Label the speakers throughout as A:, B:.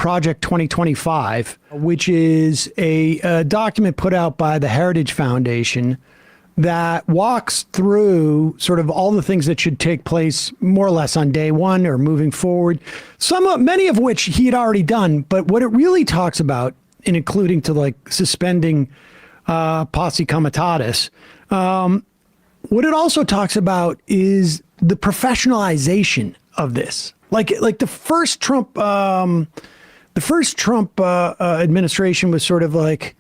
A: Project 2025, which is a document put out by the Heritage Foundation that walks through sort of all the things that should take place more or less on day one or moving forward. Many of which he had already done, but what it really talks about, and including to like suspending posse comitatus, what it also talks about is the professionalization of this. Like the first Trump administration was sort of like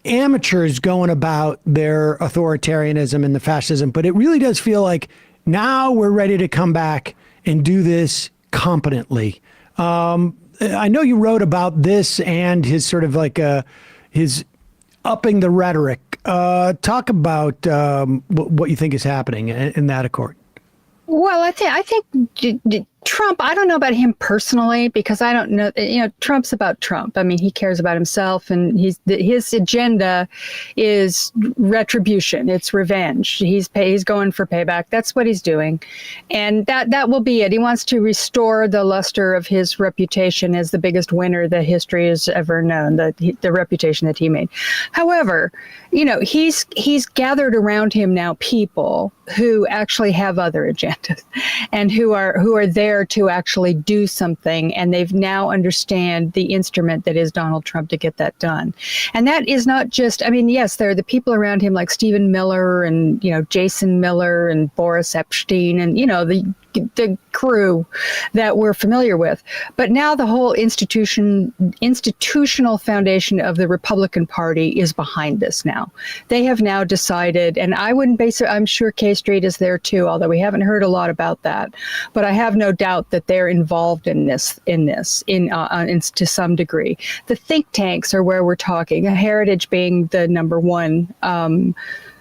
A: amateurs going about their authoritarianism and the fascism, but it really does feel like now we're ready to come back and do this competently. I know you wrote about this and his sort of like his upping the rhetoric. Talk about what you think is happening in that accord.
B: Well, I think Trump, I don't know about him personally, because I don't know, Trump's about Trump. I mean, he cares about himself, and his agenda is retribution. It's revenge. He's going for payback. That's what he's doing. And that will be it. He wants to restore the luster of his reputation as the biggest winner that history has ever known, the reputation that he made. However, he's gathered around him now people who actually have other agendas and who are there to actually do something, and they've now understand the instrument that is Donald Trump to get that done. And that is not just, I mean, yes, there are the people around him like Stephen Miller and Jason Miller and Boris Epstein and the crew that we're familiar with. But now the whole institutional foundation of the Republican Party is behind this now. They have now decided, and I wouldn't base it, I'm sure K Street is there too, although we haven't heard a lot about that. But I have no doubt that they're involved in this to some degree. The think tanks are where we're talking, Heritage being the number one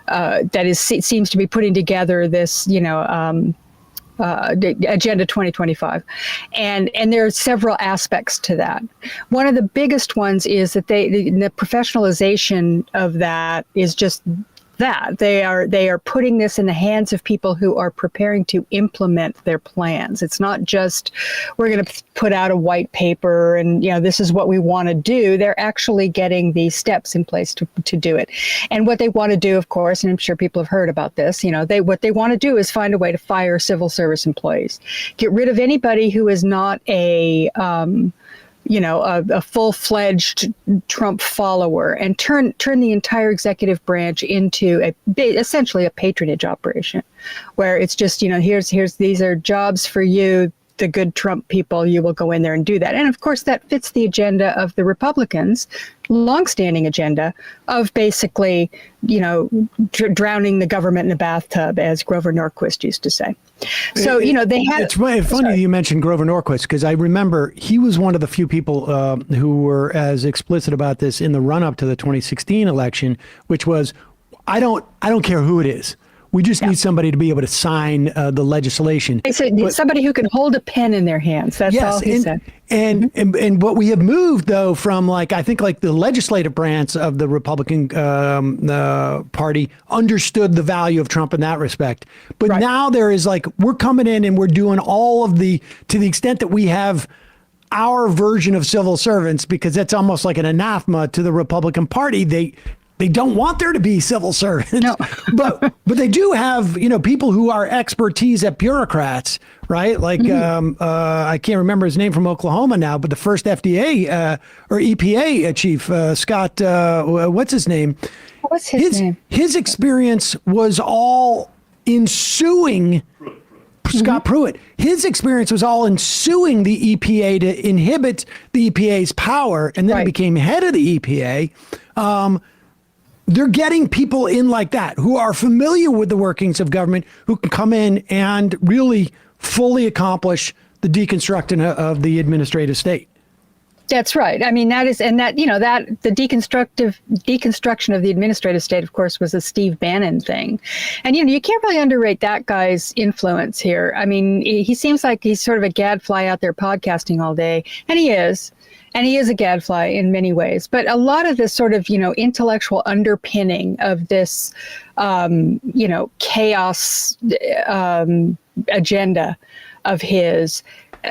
B: that seems to be putting together this, Agenda 2025. And there are several aspects to that. One of the biggest ones is that the professionalization of that is just that. They are putting this in the hands of people who are preparing to implement their plans. It's not just, we're going to put out a white paper and, this is what we want to do. They're actually getting the steps in place to do it. And what they want to do, of course, and I'm sure people have heard about this, what they want to do is find a way to fire civil service employees, get rid of anybody who is not a full-fledged Trump follower, and turn the entire executive branch into essentially a patronage operation, where it's just, these are jobs for you, the good Trump people, you will go in there and do that. And of course, that fits the agenda of the Republicans' longstanding agenda of basically, drowning the government in a bathtub, as Grover Norquist used to say. So, they had...
A: It's funny that you mentioned Grover Norquist, because I remember he was one of the few people who were as explicit about this in the run-up to the 2016 election, which was, I don't care who it is. We just need somebody to be able to sign the legislation.
B: They said somebody who can hold a pen in their hands. That's all he said.
A: And what we have moved, though, from I think the legislative branch of the Republican Party understood the value of Trump in that respect. But now there is we're coming in and we're doing all of to the extent that we have our version of civil servants, because that's almost like an anathema to the Republican Party. They don't want there to be civil servants, no. but they do have, people who are expertise at bureaucrats, right? Like, I can't remember his name from Oklahoma now, but the first FDA or EPA chief, Scott, what's his name?
B: What's his name?
A: His experience was all in suing Scott Pruitt. His experience was all in suing the EPA to inhibit the EPA's power, and then he became head of the EPA. They're getting people in like that who are familiar with the workings of government, who can come in and really fully accomplish the deconstruction of the administrative state.
B: That's right. I mean, the deconstruction of the administrative state, of course, was a Steve Bannon thing. And, you can't really underrate that guy's influence here. I mean, he seems like he's sort of a gadfly out there podcasting all day, and he is. And he is a gadfly in many ways. But a lot of this sort of, intellectual underpinning of this, chaos agenda of his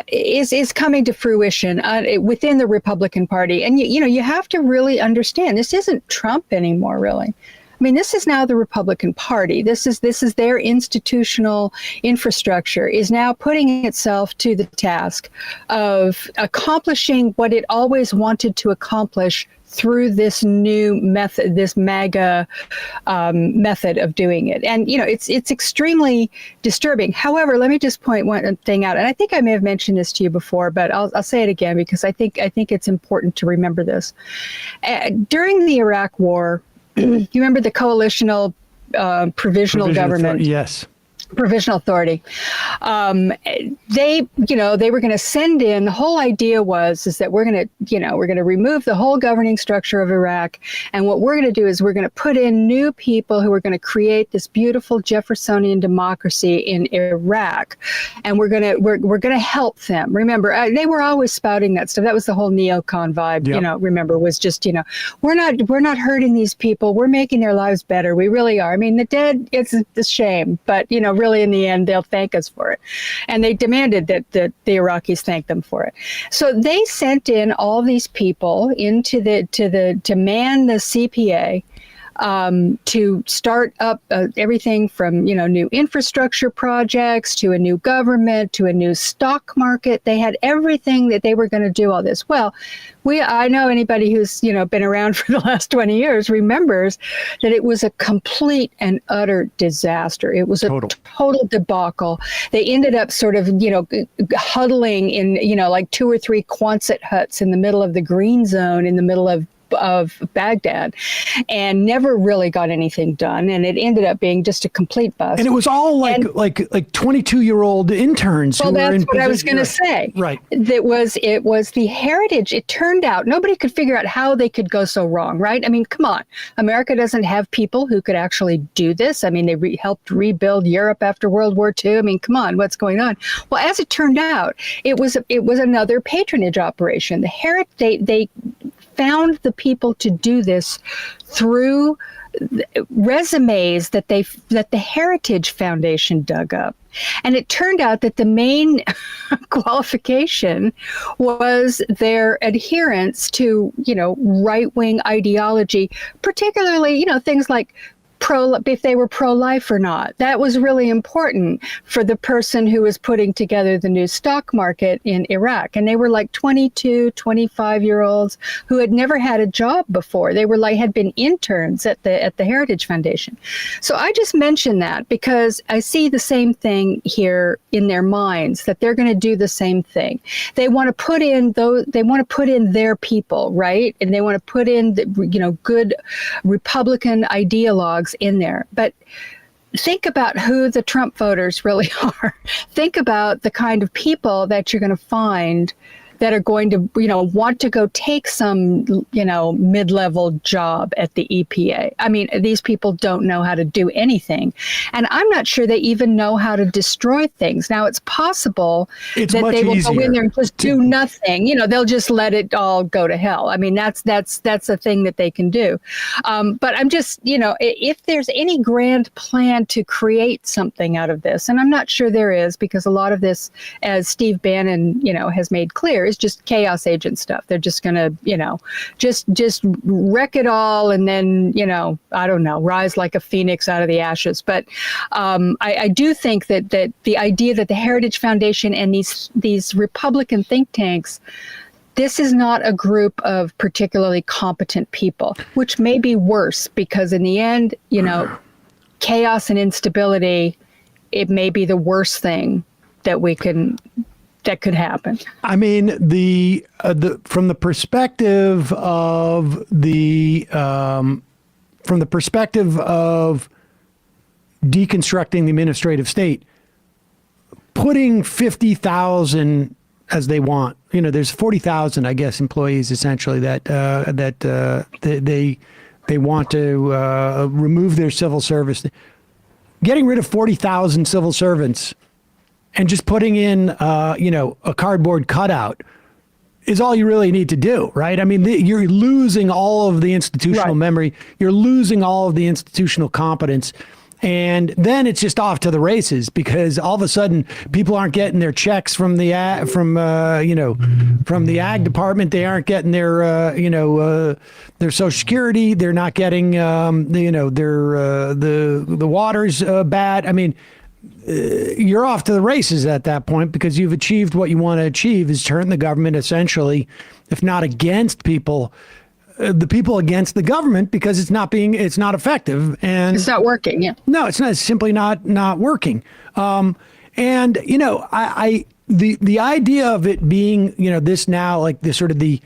B: is coming to fruition within the Republican Party. And you have to really understand, this isn't Trump anymore, really. I mean, this is now the Republican Party. This is their institutional infrastructure is now putting itself to the task of accomplishing what it always wanted to accomplish through this new method, this MAGA method of doing it. And, it's extremely disturbing. However, let me just point one thing out. And I think I may have mentioned this to you before, but I'll say it again because I think it's important to remember this. During the Iraq War, you remember the coalitional provisional government?
A: Yes.
B: Provisional authority. They were going to send in. The whole idea is that we're going to remove the whole governing structure of Iraq, and what we're going to do is we're going to put in new people who are going to create this beautiful Jeffersonian democracy in Iraq, and we're going to help them. Remember, they were always spouting that stuff. That was the whole neocon vibe.
A: Yep.
B: Remember, was just we're not hurting these people. We're making their lives better. We really are. I mean, the dead, it's a shame, but really in the end they'll thank us for it, and they demanded that the Iraqis thank them for it. So they sent in all these people into to man the CPA, to start up everything from new infrastructure projects to a new government to a new stock market. They had everything that they were going to do all this. Well, I know anybody who's been around for the last 20 years remembers that it was a complete and utter disaster. It was a total debacle. They ended up sort of huddling in like 2 or 3 Quonset huts in the middle of the green zone in the middle of Baghdad, and never really got anything done, and it ended up being just a complete bust.
A: And it was all like 22-year-old interns.
B: Well,
A: who
B: that's
A: were in
B: what I was
A: position-
B: going to say.
A: Right.
B: It was the heritage. It turned out nobody could figure out how they could go so wrong, right? I mean, come on. America doesn't have people who could actually do this. I mean, they helped rebuild Europe after World War II. I mean, come on, what's going on? Well, as it turned out, it was another patronage operation. They found the people to do this through resumes that the Heritage Foundation dug up. And it turned out that the main qualification was their adherence to, right-wing ideology, particularly, things like if they were pro-life or not. That was really important for the person who was putting together the new stock market in Iraq. And they were like 22, 25-year-olds who had never had a job before. They were had been interns at the Heritage Foundation. So I just mention that because I see the same thing here in their minds, that they're going to do the same thing. They want to put in their people, right? And they want to put in good Republican ideologues in there. But think about who the Trump voters really are. Think about the kind of people that you're going to find that are going to, want to go take some, mid-level job at the EPA. I mean, these people don't know how to do anything. And I'm not sure they even know how to destroy things. Now, it's possible that they will go in there and just do nothing. They'll just let it all go to hell. I mean, that's a thing that they can do. But I'm just, if there's any grand plan to create something out of this, and I'm not sure there is, because a lot of this, as Steve Bannon, has made clear, is just chaos agent stuff. They're just going to, just wreck it all and then, I don't know, rise like a phoenix out of the ashes. But I do think that the idea that the Heritage Foundation and these Republican think tanks, this is not a group of particularly competent people, which may be worse because in the end, chaos and instability, it may be the worst thing that could happen. I
A: mean, from the perspective of deconstructing the administrative state, putting 50,000 as they want, there's 40,000, I guess, employees essentially that they want to remove their civil service. Getting rid of 40,000 civil servants and just putting in, a cardboard cutout is all you really need to do, right? I mean, you're losing all of the institutional memory. You're losing all of the institutional competence. And then it's just off to the races, because all of a sudden people aren't getting their checks from the ag department. They aren't getting their their Social Security. They're not getting the water's bad. I mean, you're off to the races at that point, because you've achieved what you want to achieve, is turn the government essentially, if not against people, the people against the government, because it's not effective, and
B: it's not working. Yeah.
A: No, it's not. It's simply not working. And the idea of it being, this now, like this sort of the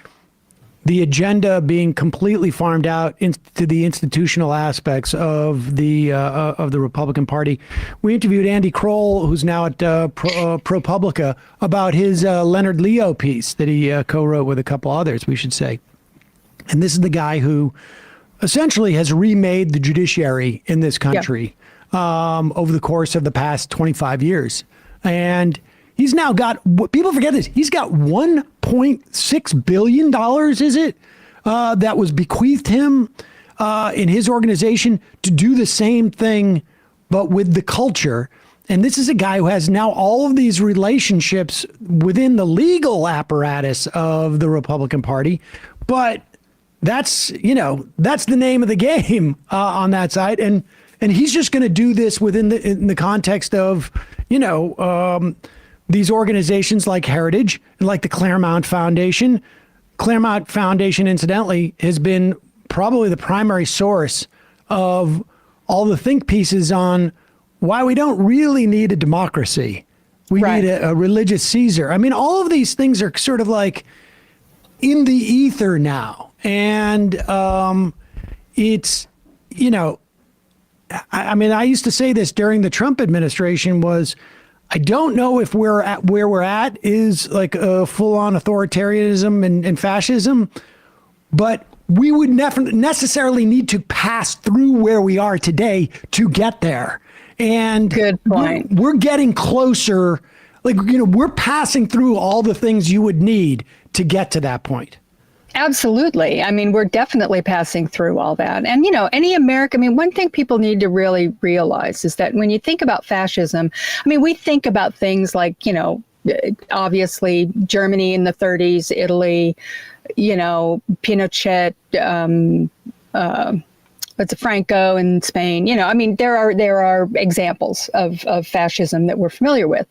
A: agenda being completely farmed out into the institutional aspects of the Republican Party. We interviewed Andy Kroll, who's now at ProPublica, about his Leonard Leo piece that he co-wrote with a couple others, we should say. And this is the guy who essentially has remade the judiciary in this country over the course of the past 25 years. And he's now got, people forget this, he's got $1.6 billion, is it, that was bequeathed him in his organization to do the same thing, but with the culture. And this is a guy who has now all of these relationships within the legal apparatus of the Republican Party. But that's the name of the game on that side. And he's just going to do this in the context of, these organizations like Heritage and like the Claremont Foundation. Claremont Foundation, incidentally, has been probably the primary source of all the think pieces on why we don't really need a democracy. We need a religious Caesar. I mean, all of these things are sort of like in the ether now. And it's, I used to say this during the Trump administration was, I don't know if we're at where we're at is like a full-on authoritarianism and fascism, but we would never necessarily need to pass through where we are today to get there. And
B: good point.
A: We're getting closer. Like, we're passing through all the things you would need to get to that point.
B: Absolutely. I mean, we're definitely passing through all that. And, any American, one thing people need to really realize is that when you think about fascism, we think about things like, obviously Germany in the 30s, Italy, Pinochet, Franco in Spain. There are examples of fascism that we're familiar with.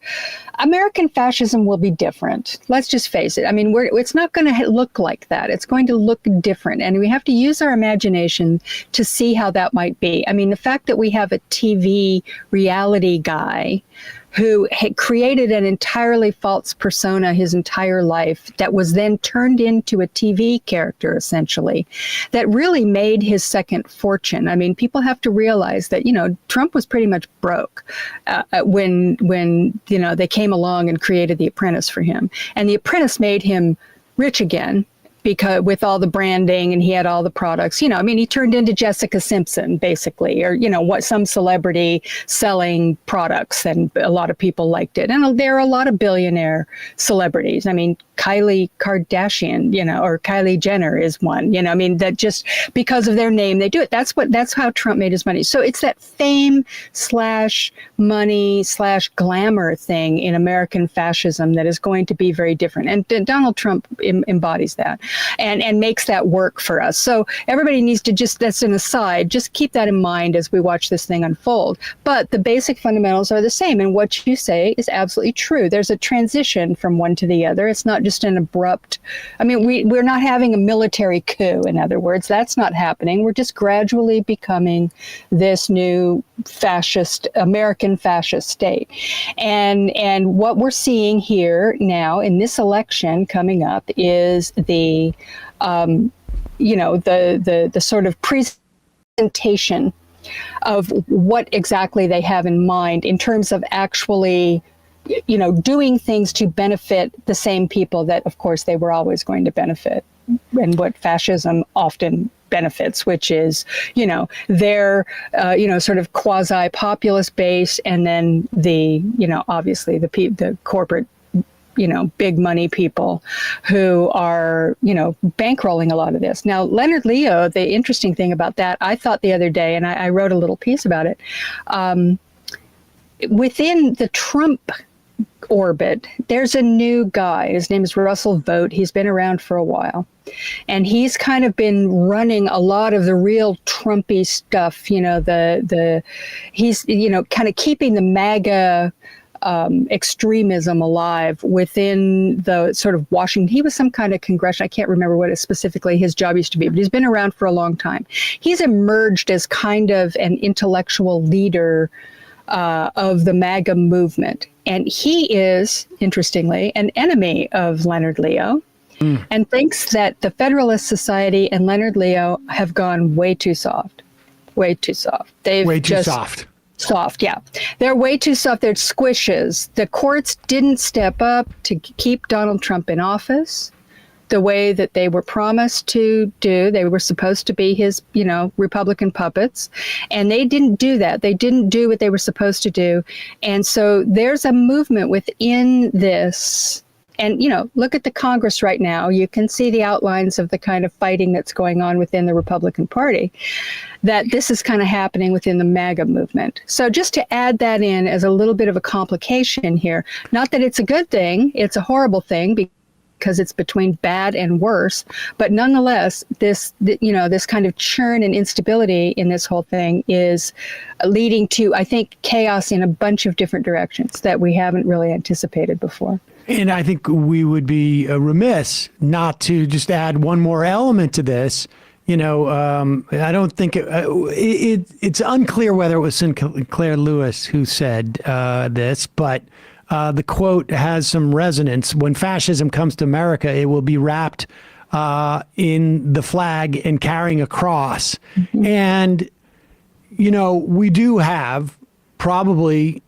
B: American fascism will be different. Let's just face it. It's not going to look like that. It's going to look different. And we have to use our imagination to see how that might be. The fact that we have a TV reality guy who had created an entirely false persona his entire life that was then turned into a TV character, essentially, that really made his second fortune. People have to realize that, Trump was pretty much broke when they came along and created The Apprentice for him. And The Apprentice made him rich again, because with all the branding and he had all the products, he turned into Jessica Simpson, basically, or, some celebrity selling products, and a lot of people liked it. And there are a lot of billionaire celebrities. Kylie Kardashian, or Kylie Jenner is one, that just because of their name, they do it. That's how Trump made his money. So it's that fame / money / glamour thing in American fascism that is going to be very different. And Donald Trump embodies that and makes that work for us. So everybody needs to that's an aside, just keep that in mind as we watch this thing unfold. But the basic fundamentals are the same. And what you say is absolutely true. There's a transition from one to the other. It's not just an abrupt, we're not having a military coup, in other words. That's not happening. We're just gradually becoming this new American fascist state. And what we're seeing here now in this election coming up is the sort of presentation of what exactly they have in mind in terms of actually doing things to benefit the same people that, of course, they were always going to benefit, and what fascism often benefits, which is, their, sort of quasi-populist base, and then the, obviously the corporate big money people who are, bankrolling a lot of this. Now, Leonard Leo, the interesting thing about that, I thought the other day, and I wrote a little piece about it, within the Trump orbit, there's a new guy. His name is Russell Vogt. He's been around for a while. And he's kind of been running a lot of the real Trumpy stuff, he's, kind of keeping the MAGA extremism alive within the sort of Washington. He was some kind of congressional, I can't remember what specifically his job used to be, but he's been around for a long time. He's emerged as kind of an intellectual leader of the MAGA movement. And he is, interestingly, an enemy of Leonard Leo and thinks that the Federalist Society and Leonard Leo have gone way too soft. Way too soft. They've
A: way too soft.
B: Soft, yeah. They're way too soft. They're squishes. The courts didn't step up to keep Donald Trump in office the way that they were promised to do. They were supposed to be his, Republican puppets, and they didn't do that. They didn't do what they were supposed to do. And so there's a movement within this. And, look at the Congress right now. You can see the outlines of the kind of fighting that's going on within the Republican Party, that this is kind of happening within the MAGA movement. So just to add that in as a little bit of a complication here, not that it's a good thing, it's a horrible thing because it's between bad and worse, but nonetheless, this kind of churn and instability in this whole thing is leading to, I think, chaos in a bunch of different directions that we haven't really anticipated before.
A: And I think we would be remiss not to just add one more element to this. I don't think it's unclear whether it was Sinclair Lewis who said this, but the quote has some resonance. When fascism comes to America, it will be wrapped in the flag and carrying a cross. Mm-hmm. And, we do have probably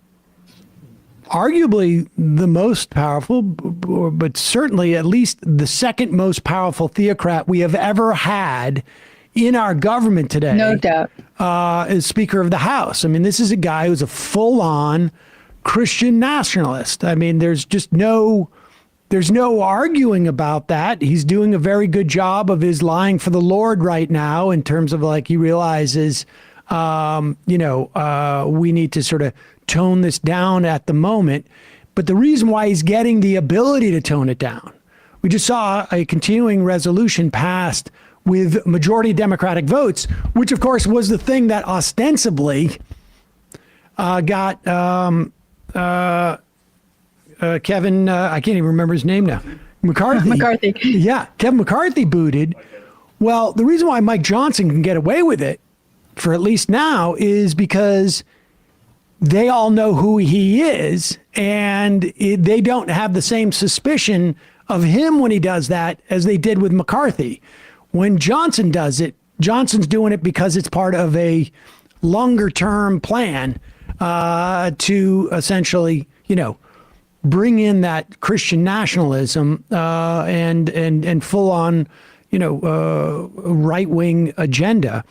A: arguably the most powerful, but certainly at least the second most powerful theocrat we have ever had in our government today.
B: No doubt.
A: Is Speaker of the House. I mean, this is a guy who's a full-on Christian nationalist. I mean, there's no arguing about that. He's doing a very good job of his lying for the Lord right now in terms of he realizes, we need to sort of tone this down at the moment. But the reason why he's getting the ability to tone it down, we just saw a continuing resolution passed with majority Democratic votes, which of course was the thing that ostensibly got Kevin, I can't even remember his name now, McCarthy. Yeah, Kevin McCarthy booted. Well, the reason why Mike Johnson can get away with it, for at least now, is because they all know who he is, and they don't have the same suspicion of him when he does that as they did with McCarthy. When Johnson does it, Johnson's doing it because it's part of a longer-term plan to essentially, bring in that Christian nationalism and full-on, right-wing agenda.